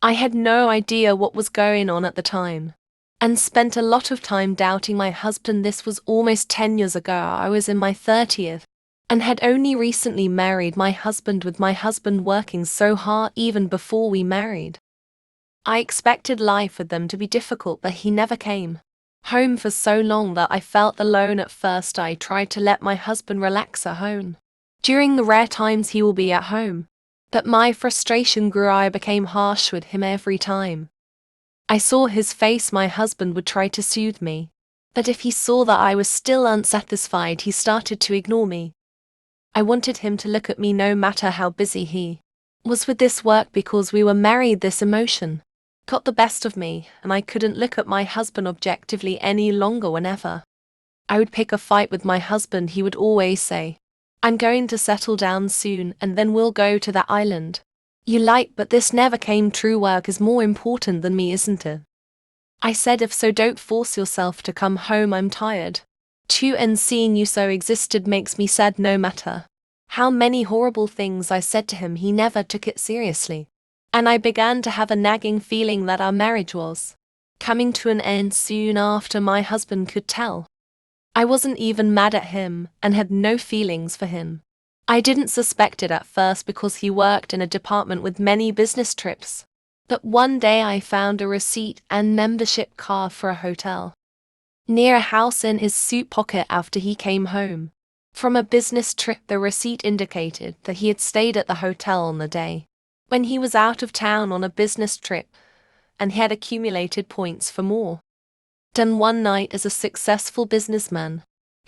I had no idea what was going on at the time, and spent a lot of time doubting my husband. This was almost 10 years ago. I was in my 30th, and had only recently married my husband, with my husband working so hard even before we married. I expected life with them to be difficult, but he never came home for so long that I felt alone at first. I tried to let my husband relax at home during the rare times he will be at home, but my frustration grew. I became harsh with him every time I saw his face. My husband would try to soothe me, but if he saw that I was still unsatisfied, he started to ignore me. I wanted him to look at me no matter how busy he was with this work. Because we were married, this emotion got the best of me, and I couldn't look at my husband objectively any longer. Whenever I would pick a fight with my husband, he would always say, "I'm going to settle down soon, and then we'll go to that island you like." But this never came true. Work is more important than me, isn't it? I said, if so, don't force yourself to come home. I'm tired too, and seeing you so existed makes me sad. No matter how many horrible things I said to him, he never took it seriously, and I began to have a nagging feeling that our marriage was coming to an end soon. After my husband could tell I wasn't even mad at him and had no feelings for him. I didn't suspect it at first because he worked in a department with many business trips. But one day I found a receipt and membership card for a hotel near a house in his suit pocket after he came home from a business trip. The receipt indicated that he had stayed at the hotel on the day when he was out of town on a business trip, and he had accumulated points for more than one night as a successful businessman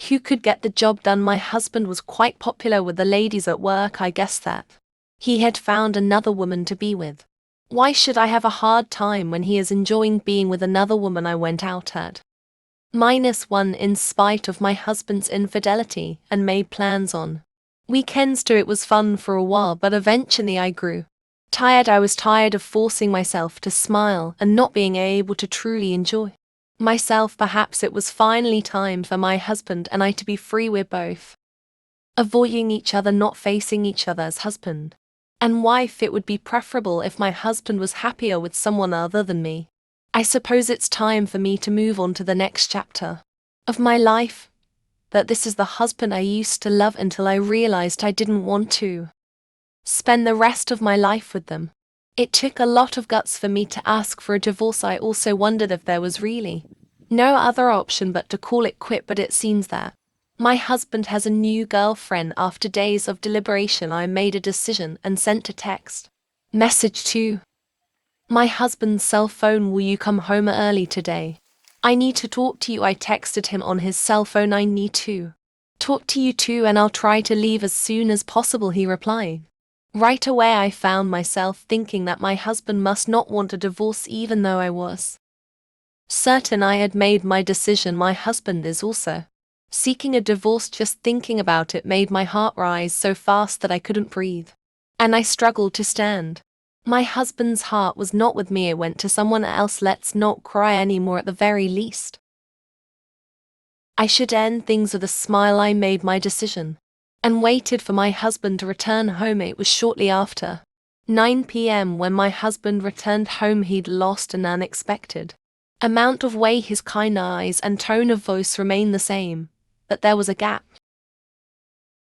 who could get the job done. My husband was quite popular with the ladies at work. I guessed that he had found another woman to be with. Why should I have a hard time when he is enjoying being with another woman? I went out at -1 in spite of my husband's infidelity and made plans on weekends too. It was fun for a while, but eventually I grew tired. I was tired of forcing myself to smile and not being able to truly enjoy myself. Perhaps it was finally time for my husband and I to be free. We're both avoiding each other, not facing each other as husband and wife. It would be preferable if my husband was happier with someone other than me. I suppose it's time for me to move on to the next chapter of my life. That this is the husband I used to love until I realized I didn't want to spend the rest of my life with them. It took a lot of guts for me to ask for a divorce. I also wondered if there was really no other option but to call it quit, but it seems that my husband has a new girlfriend. After days of deliberation, I made a decision and sent a text message to my husband's cell phone. Will you come home early today? I need to talk to you. I texted him on his cell phone. I need to talk to you too, and I'll try to leave as soon as possible, he replied. Right away I found myself thinking that my husband must not want a divorce, even though I was certain I had made my decision. My husband is also seeking a divorce. Just thinking about it made my heart rise so fast that I couldn't breathe, and I struggled to stand. My husband's heart was not with me. It went to someone else. Let's not cry anymore. At the very least, I should end things with a smile. I made my decision and waited for my husband to return home. It was shortly after 9 p.m. when my husband returned home. He'd lost an unexpected amount of weight. His kind eyes and tone of voice remained the same, but there was a gap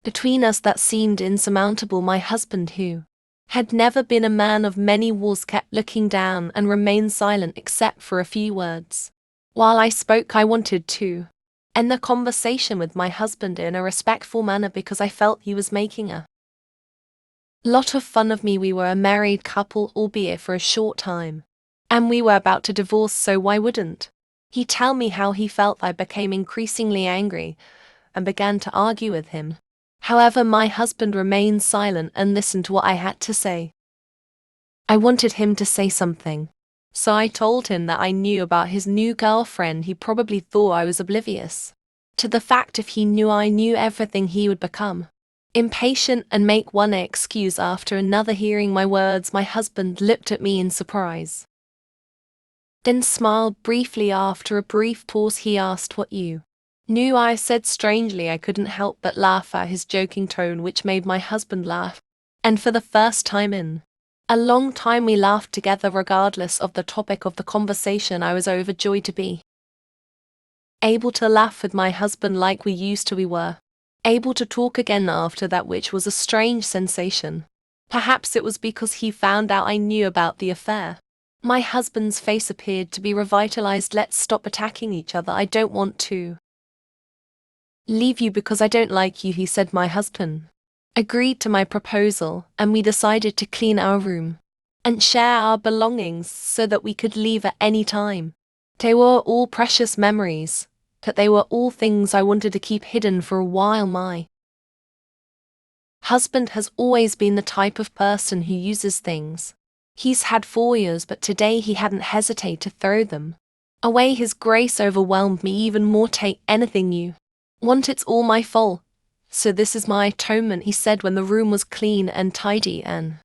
between us that seemed insurmountable. My husband, who had never been a man of many words, kept looking down and remained silent except for a few words. While I spoke, I wanted to end the conversation with my husband in a respectful manner because I felt he was making a lot of fun of me. We were a married couple, albeit for a short time, and we were about to divorce, so why wouldn't he tell me how he felt? I became increasingly angry and began to argue with him. However, my husband remained silent and listened to what I had to say. I wanted him to say something, so I told him that I knew about his new girlfriend. He probably thought I was oblivious to the fact. If he knew I knew everything, he would become impatient and make one excuse after another. Hearing my words, my husband looked at me in surprise, then smiled briefly. After a brief pause, he asked what you knew. I said strangely. I couldn't help but laugh at his joking tone, which made my husband laugh. And for the first time in A long time we laughed together regardless of the topic of the conversation. I was overjoyed to be able to laugh with my husband like we used to. We were able to talk again after that, which was a strange sensation. Perhaps it was because he found out I knew about the affair. My husband's face appeared to be revitalized. Let's stop attacking each other. I don't want to leave you because I don't like you, he said. My husband agreed to my proposal, and we decided to clean our room and share our belongings so that we could leave at any time. They were all precious memories, but they were all things I wanted to keep hidden for a while. My husband has always been the type of person who uses things he's had for years, but today he hadn't hesitated to throw them away. His grace overwhelmed me even more. Take anything you want, it's all my fault. So this is my atonement, he said when the room was clean and tidy and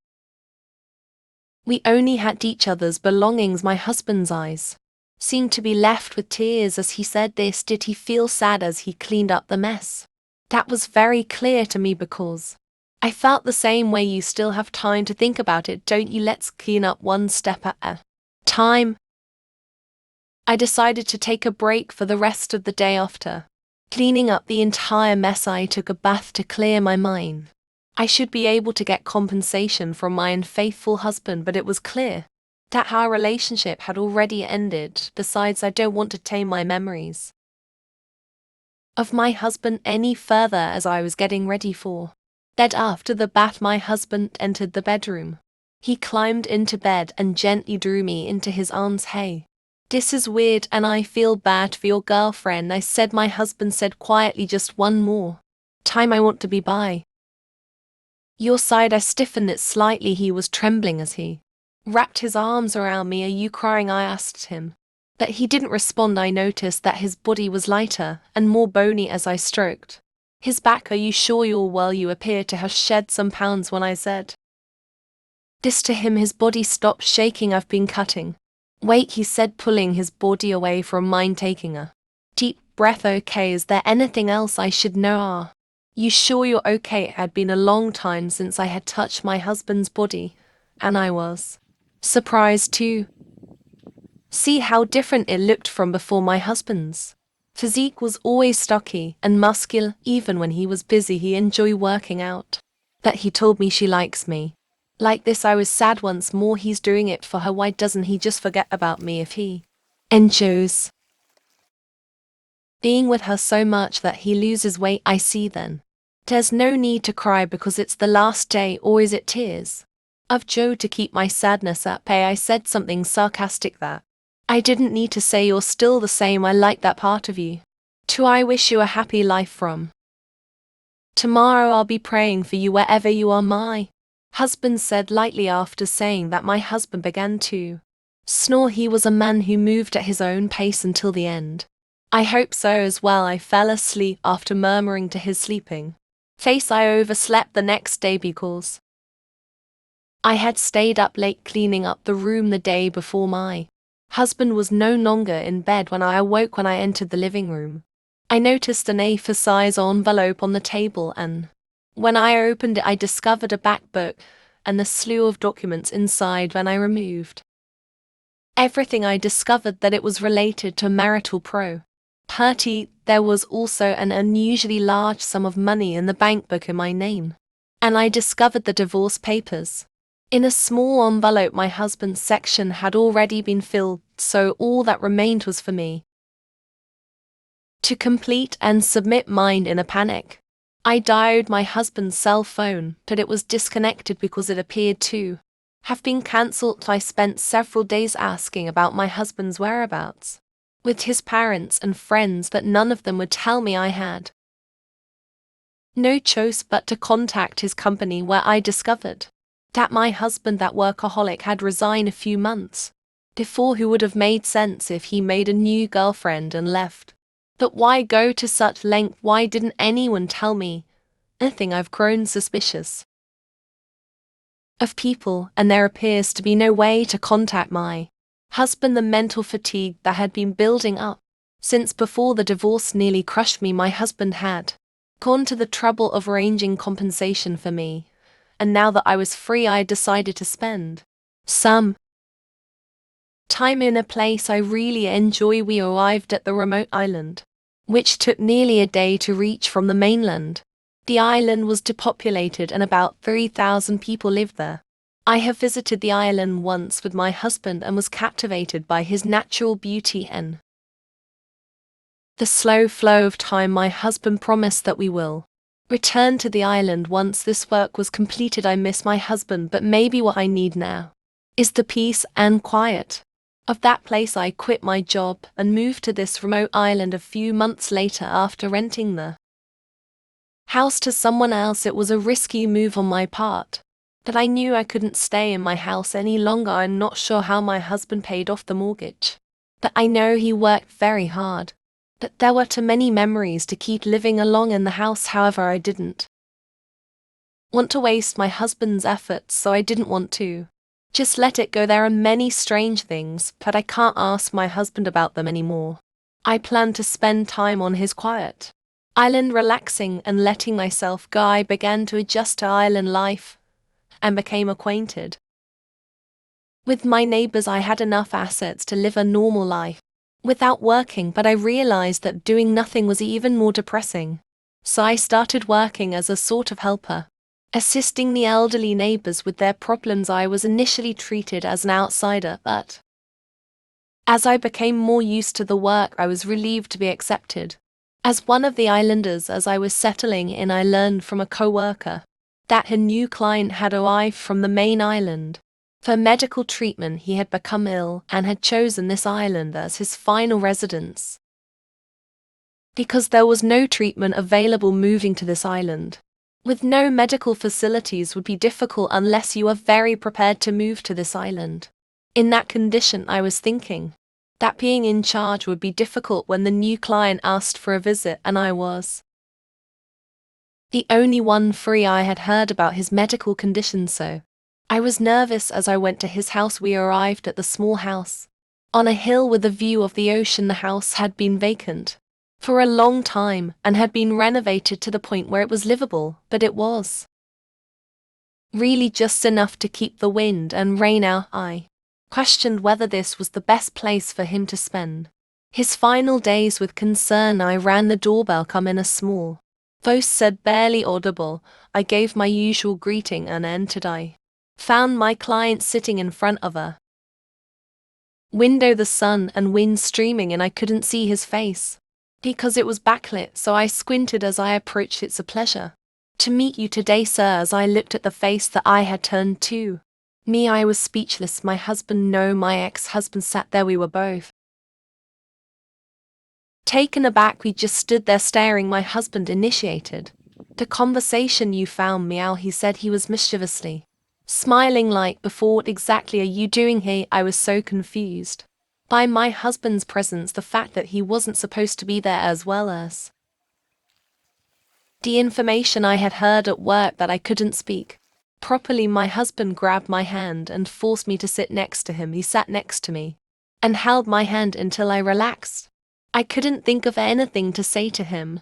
we only had each other's belongings. My husband's eyes seemed to be left with tears as he said this. Did he feel sad as he cleaned up the mess? That was very clear to me because I felt the same way. You still have time to think about it, don't you? Let's clean up one step at a time. I decided to take a break for the rest of the day. After cleaning up the entire mess, I took a bath to clear my mind. I should be able to get compensation from my unfaithful husband, but it was clear that our relationship had already ended. Besides, I don't want to tame my memories of my husband any further. As I was getting ready for bed after the bath, my husband entered the bedroom. He climbed into bed and gently drew me into his arms. Hey, this is weird and I feel bad for your girlfriend, I said. My husband said quietly, just one more time, I want to be by your side. I stiffened it slightly. He was trembling as he wrapped his arms around me. Are you crying? I asked him. But he didn't respond. I noticed that his body was lighter and more bony as I stroked his back. Are you sure you're well? You appear to have shed some pounds. When I said this to him, his body stopped shaking. I've been cutting weight, he said, pulling his body away from mine. Taking a deep breath. Okay, is there anything else I should know? Are you sure you're okay? It had been a long time since I had touched my husband's body, and I was surprised to see how different it looked from before. My husband's physique was always stocky and muscular. Even when he was busy, he enjoyed working out. But he told me she likes me like this. I was sad once more. He's doing it for her. Why doesn't he just forget about me if he enjoys being with her so much that he loses weight? I see. Then there's no need to cry because it's the last day. Or is it tears of joy to keep my sadness at bay? I said something sarcastic that I didn't need to say. You're still the same. I like that part of you too. I wish you a happy life from tomorrow. I'll be praying for you wherever you are, my husband said lightly. After saying that, my husband began to snore. He was a man who moved at his own pace until the end. I hope so as well. I fell asleep after murmuring to his sleeping face. I overslept the next day because I had stayed up late cleaning up the room the day before. My husband was no longer in bed when I awoke. When I entered the living room, I noticed an A4-size envelope on the table, and when I opened it, I discovered a back book and the slew of documents inside. When I removed everything, I discovered that it was related to marital property. There was also an unusually large sum of money in the bank book in my name, and I discovered the divorce papers in a small envelope. My husband's section had already been filled, so all that remained was for me to complete and submit mine. In a panic, I dialed my husband's cell phone, but it was disconnected because it appeared to have been cancelled. I spent several days asking about my husband's whereabouts with his parents and friends, but none of them would tell me. I had no choice but to contact his company, where I discovered that my husband, that workaholic, had resigned a few months before. Who would have made sense if he made a new girlfriend and left. But why go to such length? Why didn't anyone tell me anything? I've grown suspicious of people, and there appears to be no way to contact my husband. The mental fatigue that had been building up since before the divorce nearly crushed me. My husband had gone to the trouble of arranging compensation for me, and now that I was free, I decided to spend some time in a place I really enjoy. We arrived at the remote island, which took nearly a day to reach from the mainland. The island was depopulated and about 3,000 people lived there. I have visited the island once with my husband and was captivated by his natural beauty and the slow flow of time. My husband promised that we will return to the island once this work was completed. I miss my husband, but maybe what I need now is the peace and quiet of that place. I quit my job and moved to this remote island a few months later after renting the house to someone else. It was a risky move on my part, but I knew I couldn't stay in my house any longer. I'm not sure how my husband paid off the mortgage, but I know he worked very hard. But there were too many memories to keep living along in the house. However, I didn't want to waste my husband's efforts, so I didn't want to just let it go. There are many strange things, but I can't ask my husband about them anymore. I plan to spend time on his quiet island, relaxing and letting myself go. I began to adjust to island life and became acquainted with my neighbors. I had enough assets to live a normal life without working, but I realized that doing nothing was even more depressing. So I started working as a sort of helper, assisting the elderly neighbors with their problems. I was initially treated as an outsider, but as I became more used to the work, I was relieved to be accepted as one of the islanders. As I was settling in, I learned from a co-worker that a new client had arrived from the main island for medical treatment. He had become ill and had chosen this island as his final residence because there was no treatment available. Moving to this island with no medical facilities would be difficult unless you are very prepared to move to this island. In that condition, I was thinking that being in charge would be difficult when the new client asked for a visit, and I was the only one free. I had heard about his medical condition, so I was nervous as I went to his house. We arrived at the small house on a hill with a view of the ocean. The house had been vacant for a long time and had been renovated to the point where it was livable, but it was really just enough to keep the wind and rain out. I questioned whether this was the best place for him to spend his final days. With concern, I rang the doorbell. Come in, a small voice said, barely audible. I gave my usual greeting and entered. I found my client sitting in front of a window, the sun and wind streaming, and I couldn't see his face because it was backlit, so I squinted as I approached. It's a pleasure to meet you today, sir. As I looked at the face that I had turned to me, I was speechless. My husband, no, my ex-husband, sat there. We were both taken aback. We just stood there staring. My husband initiated the conversation. You found me out, he said. He was mischievously smiling like before. What exactly are you doing here? I was so confused by my husband's presence, the fact that he wasn't supposed to be there, as well as the information I had heard at work that I couldn't speak properly. My husband grabbed my hand and forced me to sit next to him. He sat next to me and held my hand until I relaxed. I couldn't think of anything to say to him,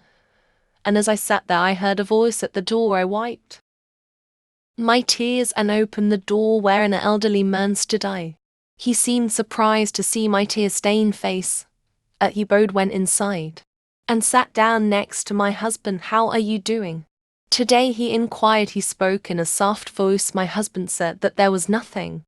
and as I sat there, I heard a voice at the door. I wiped my tears and opened the door where an elderly man stood. He seemed surprised to see my tear-stained face. He bowed, went inside, and sat down next to my husband. How are you doing today? He inquired. He spoke in a soft voice. My husband said that there was nothing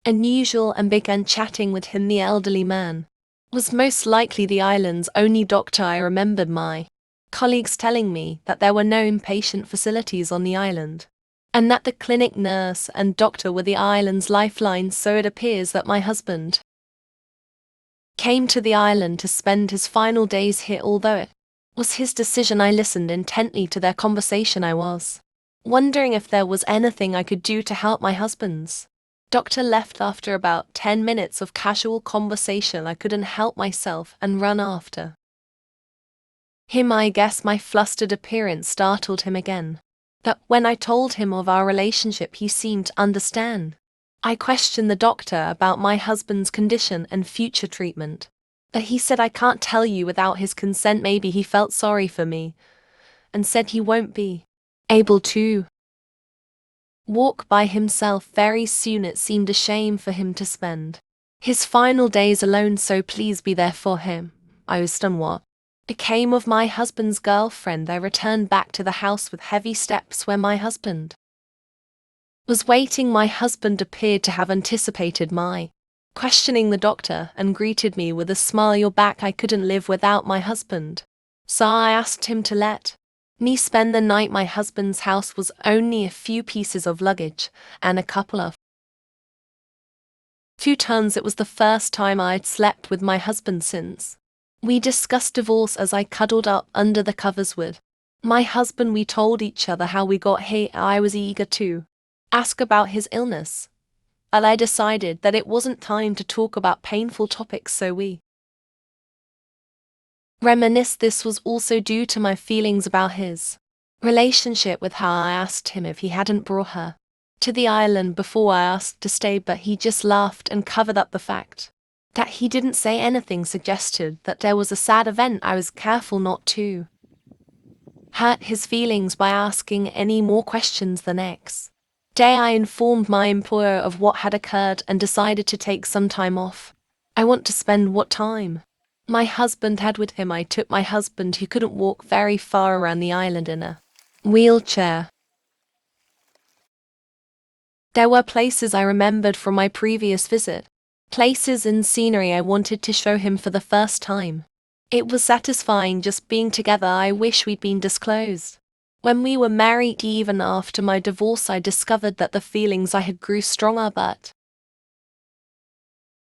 unusual and began chatting with him. The elderly man was most likely the island's only doctor. I remembered my colleagues telling me that there were no inpatient facilities on the island, and that the clinic nurse and doctor were the island's lifeline. So it appears that my husband came to the island to spend his final days here. Although it was his decision, I listened intently to their conversation. I was wondering if there was anything I could do to help. My husband's doctor left after about 10 minutes of casual conversation. I couldn't help myself and run after him. I guess my flustered appearance startled him again, but when I told him of our relationship, he seemed to understand. I questioned the doctor about my husband's condition and future treatment, but he said I can't tell you without his consent. Maybe he felt sorry for me and said he won't be able to walk by himself. Very soon it seemed a shame for him to spend his final days alone, so please be there for him. I was stunned. What became of my husband's girlfriend? I returned back to the house with heavy steps where my husband was waiting. My husband appeared to have anticipated my questioning the doctor and greeted me with a smile. You're back. I couldn't live without my husband, so I asked him to let me spend the night. My husband's house was only a few pieces of luggage and a couple of futons. It was the first time I'd slept with my husband since we discussed divorce. As I cuddled up under the covers with my husband, we told each other how we got here. I was eager to ask about his illness, but I decided that it wasn't time to talk about painful topics, so we reminisced. This was also due to my feelings about his relationship with her. I asked him if he hadn't brought her to the island before I asked to stay, but he just laughed and covered up the fact that he didn't say anything suggested that there was a sad event. I was careful not to hurt his feelings by asking any more questions. The next day I informed my employer of what had occurred and decided to take some time off. I want to spend what time my husband had with him. I took my husband, who couldn't walk very far, around the island in a wheelchair. There were places I remembered from my previous visit, places and scenery I wanted to show him for the first time. It was satisfying just being together. I wish we'd been disclosed when we were married. Even after my divorce, I discovered that the feelings I had grew stronger, but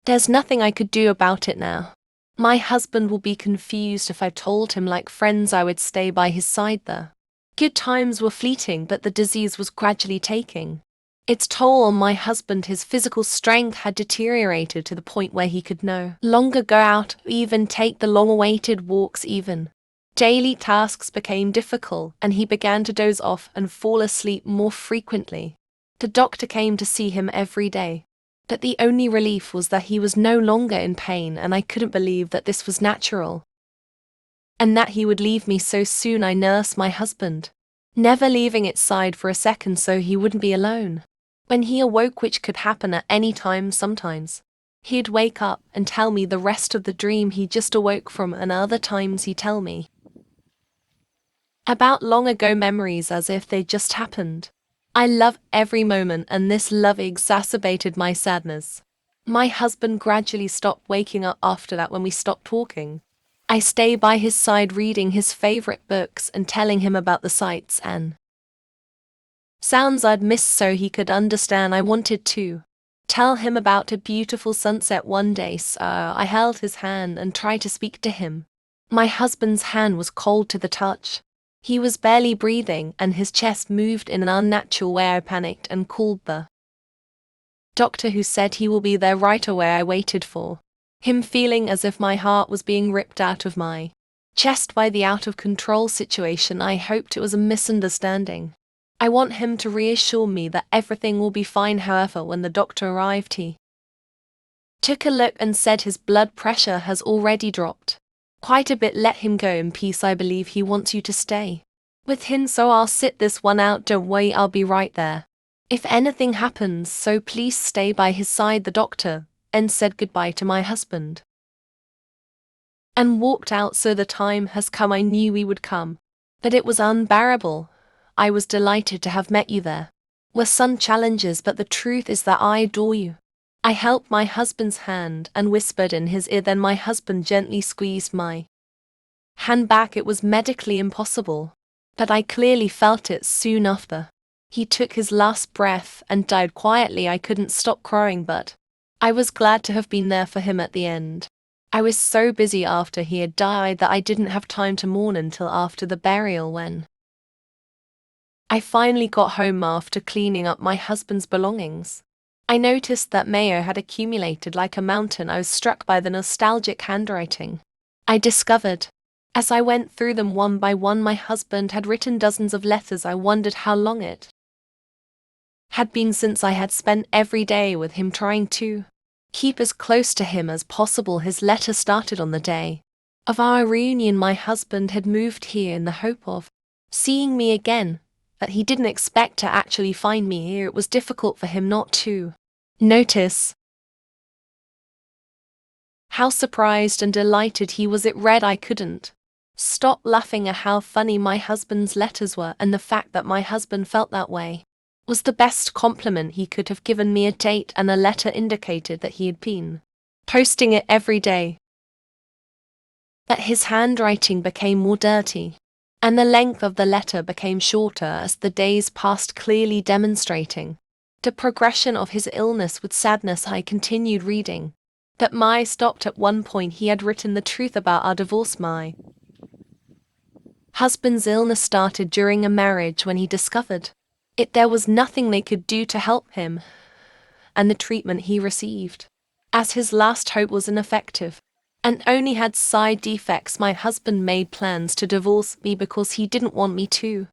there's nothing I could do about it now. My husband will be confused if I told him. Like friends, I would stay by his side. The good times were fleeting, but the disease was gradually taking its toll on my husband. His physical strength had deteriorated to the point where he could no longer go out, or even take the long-awaited walks. Even daily tasks became difficult, and he began to doze off and fall asleep more frequently. The doctor came to see him every day, but the only relief was that he was no longer in pain, and I couldn't believe that this was natural and that he would leave me so soon. I nursed my husband, never leaving its side for a second so he wouldn't be alone. When he awoke, which could happen at any time, sometimes he'd wake up and tell me the rest of the dream he just awoke from, and other times he'd tell me about long ago memories as if they just happened. I love every moment, and this love exacerbated my sadness. My husband gradually stopped waking up after that. When we stopped talking, I stay by his side reading his favorite books and telling him about the sights and sounds I'd missed so he could understand. I wanted to tell him about a beautiful sunset one day, so I held his hand and tried to speak to him. My husband's hand was cold to the touch. He was barely breathing, and his chest moved in an unnatural way. I panicked and called the doctor, who said he will be there right away. I waited for him, feeling as if my heart was being ripped out of my chest by the out-of-control situation. I hoped it was a misunderstanding. I want him to reassure me that everything will be fine. However, when the doctor arrived, he took a look and said his blood pressure has already dropped quite a bit. Let him go in peace. I believe he wants you to stay with him, so I'll sit this one out. Don't worry, I'll be right there if anything happens, so please stay by his side. The doctor and said goodbye to my husband and walked out. So the time has come. I knew we would come, but it was unbearable. I was delighted to have met you. There were some challenges, but the truth is that I adore you. I held my husband's hand and whispered in his ear. Then my husband gently squeezed my hand back. It was medically impossible, but I clearly felt it soon after. He took his last breath and died quietly. I couldn't stop crying, but I was glad to have been there for him at the end. I was so busy after he had died that I didn't have time to mourn until after the burial. When I finally got home after cleaning up my husband's belongings, I noticed that mayo had accumulated like a mountain. I was struck by the nostalgic handwriting I discovered. As I went through them one by one, my husband had written dozens of letters. I wondered how long it had been since I had spent every day with him, trying to keep as close to him as possible. His letter started on the day of our reunion. My husband had moved here in the hope of seeing me again, that he didn't expect to actually find me here. It was difficult for him not to notice how surprised and delighted he was. It read, "I couldn't stop laughing at how funny my husband's letters were, and the fact that my husband felt that way was the best compliment he could have given me." A date and a letter indicated that he had been posting it every day. But his handwriting became more dirty, and the length of the letter became shorter as the days passed, clearly demonstrating the progression of his illness. With sadness, I continued reading that my stopped at one point. He had written the truth about our divorce. My husband's illness started during a marriage when he discovered it. There was nothing they could do to help him, and the treatment he received as his last hope was ineffective and only had side effects. My husband made plans to divorce me because he didn't want me to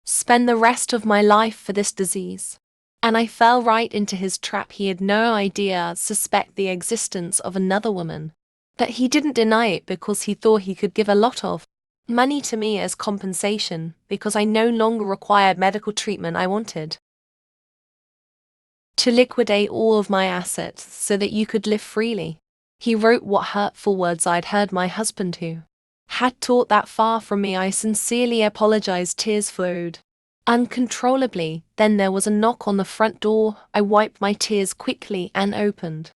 spend the rest of my life for this disease, and I fell right into his trap. He had no idea, suspect the existence of another woman, but he didn't deny it because he thought he could give a lot of money to me as compensation because I no longer required medical treatment. I wanted to liquidate all of my assets so that you could live freely. He wrote what hurtful words I'd heard my husband, who had taught that far from me. I sincerely apologized. Tears flowed uncontrollably. Then there was a knock on the front door. I wiped my tears quickly and opened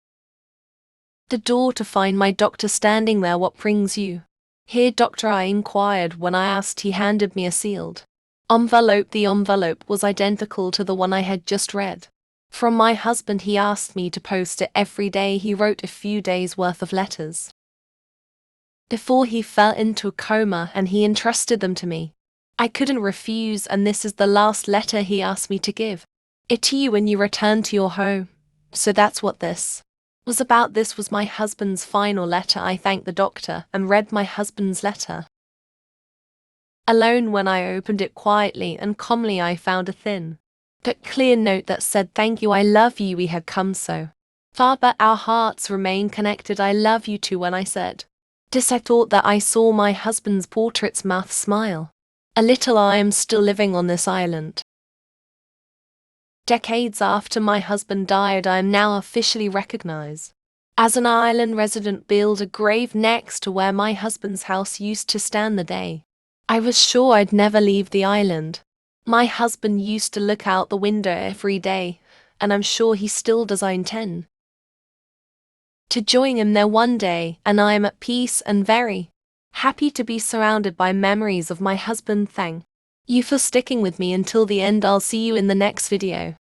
the door to find my doctor standing there. "What brings you here, doctor?" I inquired. When I asked, he handed me a sealed envelope. The envelope was identical to the one I had just read from my husband. He asked me to post it every day. He wrote a few days' worth of letters before he fell into a coma, and he entrusted them to me. I couldn't refuse, and this is the last letter. He asked me to give it to you when you return to your home. So that's what this was about. This was my husband's final letter. I thanked the doctor and read my husband's letter alone. When I opened it quietly and calmly, I found a thin but clear note that said, "Thank you, I love you. We had come so far, but our hearts remain connected. I love you too." When I said this, I thought that I saw my husband's portrait's mouth smile a little. I am still living on this island. Decades after my husband died, I am now officially recognized as an island resident. Build a grave next to where my husband's house used to stand. The day I was sure I'd never leave the island, my husband used to look out the window every day, and I'm sure he still does. I intend to join him there one day, and I am at peace and very happy to be surrounded by memories of my husband. Thank you for sticking with me until the end. I'll see you in the next video.